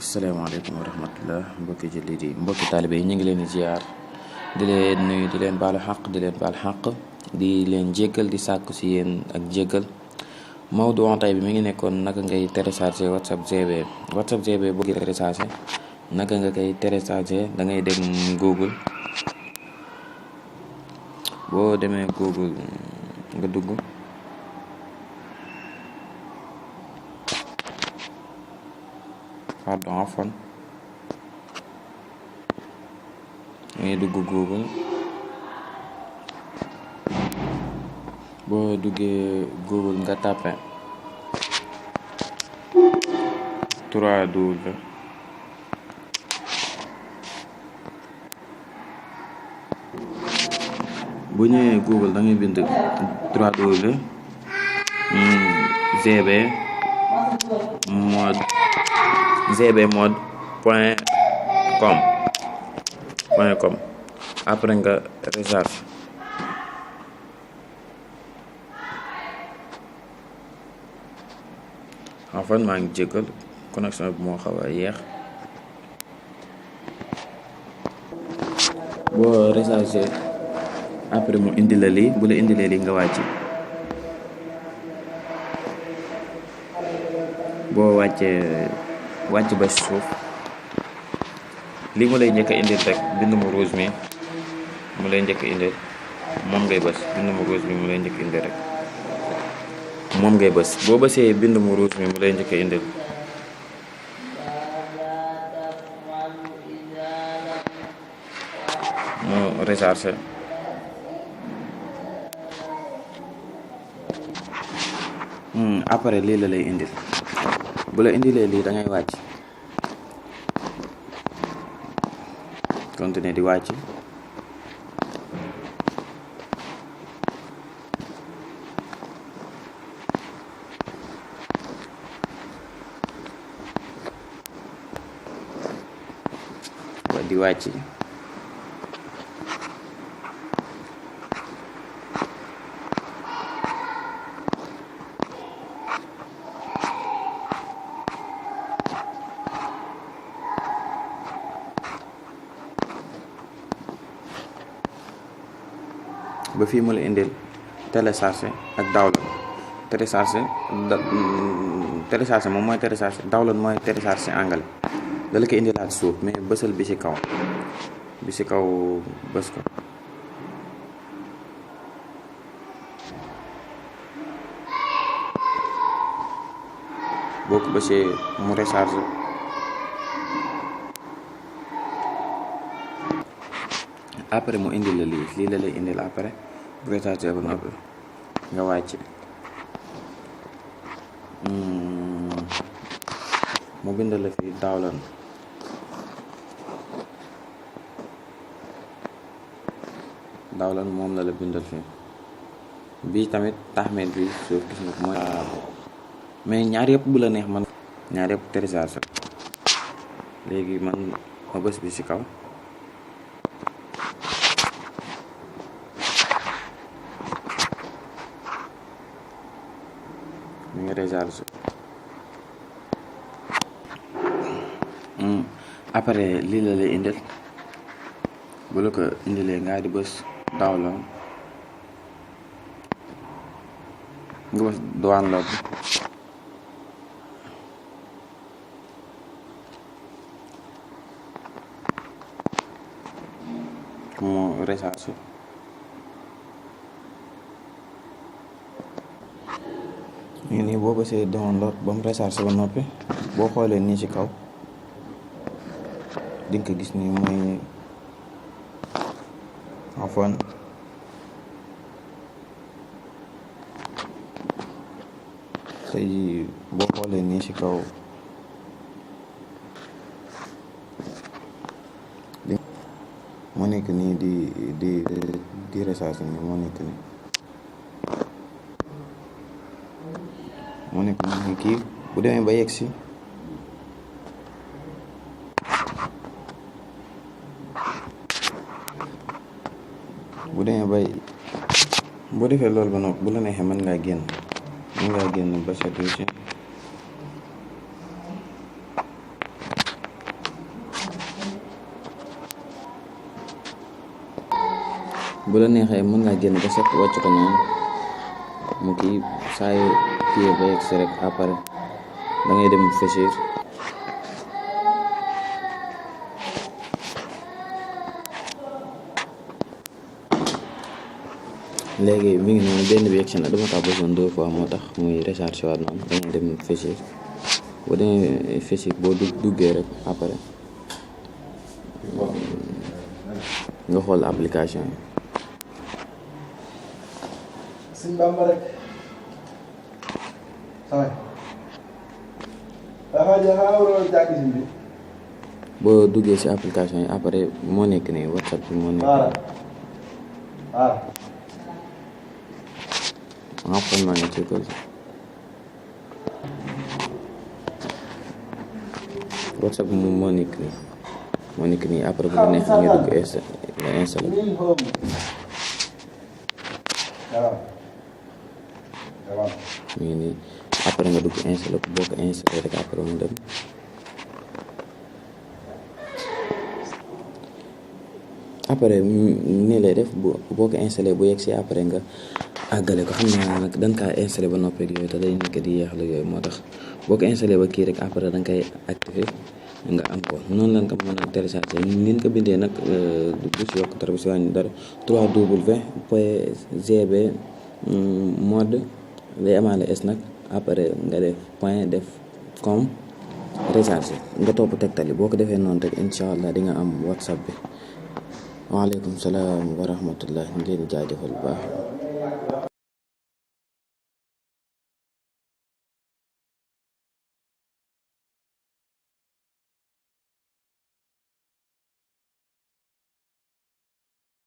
asalaamaaleykum wa rahmatullah mbokki jullit yi mbokki taalibe yi ñu ngi leen di ziar di leen nuyu di leen baalu xaq di leen baal xaq di leen jéggal di sàkku si yéen ak jéggal. Mawdu tey bi mi ngi nekkoon naka ngay téléchargé WhatsApp GB boo ngi téléchargé naka nga koy téléchargé da ngay dem Google. boo demee Google nga dugg ngay dugg Google. boo duggee Google nga tapé 3W bu ñëwee Google da ngay bind 3W gbmode point com après nga recharge. en fait maa ngi jéggal connexion bi moo xaw a yeex. boo rechargé après mu indi la lii bu la indilee lii nga wàcc. boo wàcc ba suuf lii mu lay njëkk a indil rek bind mu rouge mi mu lay njëkk a indil moom ngay bës bind mu rouge mi mu lay njëkk a indil rek moom ngay bës boo bësee bind mu rouge mi mu lay njëkk a indil mu rechargé. après lii la lay indil bu la indilee lii da ngay wàcc continuer di wàcc. di wàcc ba fii mu la indil téléchargé ak download. téléchargé moom mooy téléchargé, download mooy téléchargé anglais. da la ko indilaat suuf mais bësal bi ci kaw bës ko. boo ko bësee mu recharge. après mu indil la lii la lay indil après bu recharge ba noppi nga wàcc. mu bindal la fi download moom la bindal fi bii tamit taxmet bi suuf gis nga mooy mais ñaar yëpp bu la neex man ñaar yëpp télécharge. léegi man ma bës bi ci kaw mi ngi recharge. après lii la lay indil bu la ko indilee nga di bës download nga bës download mu recharge. ñu nii boo bësee download ba mu recharge ba noppi boo xoolee nii ci kaw di nga ko gis nii mooy afwan tey boo xoolee nii ci kaw moo nekk nii di recharge nii moo nekk nii kii bu demee ba yegg si boo defee loolu ba noppi bu la neexee mën ngaa génn ba set ci bu la neexee mën ngaa génn ba set wàcc ko noonu mu kii saa yu kii ba yegg si rek après da ngay dem fësir léegi mi ngi noonu benn bi yegg si na dama kaa besoin 2 fois moo tax muy recharge waat noonu da ngay dem fësir boo demee fësir boo duggee rek après nga xool application yi. Sëñ Bamba rek saay boo duggee ci application yi après moo nekk nii WhatsApp bi moo nekk nga xool maa ngi ci ko WhatsApp bi moo nekk nii après bu la neex nga dugg nga installé mi ngi nii après nga dugg installé ko boo ko installé rek après mu dem après nii lay def boo ko installé bu yegg si après nga àggale ko xam naa nag dañ kaa installé ba noppeeg yooyu te day nekk di yeexal yooyu moo tax boo ko installé ba kii rek après da nga koy activé nga am ko noonu lañ ko mën a téléchargé ni ñu ko bindee nag bu si yokk dara bu si wàññi dara 3w.gb mode lay amaale s nag après nga def point def com rechargé nga topp tegtal yi boo ko defee noonu rek incha allah di nga am whatsapp bi waaleykum salaam wa rahmatullah ñu leen di jaajëfal bu baax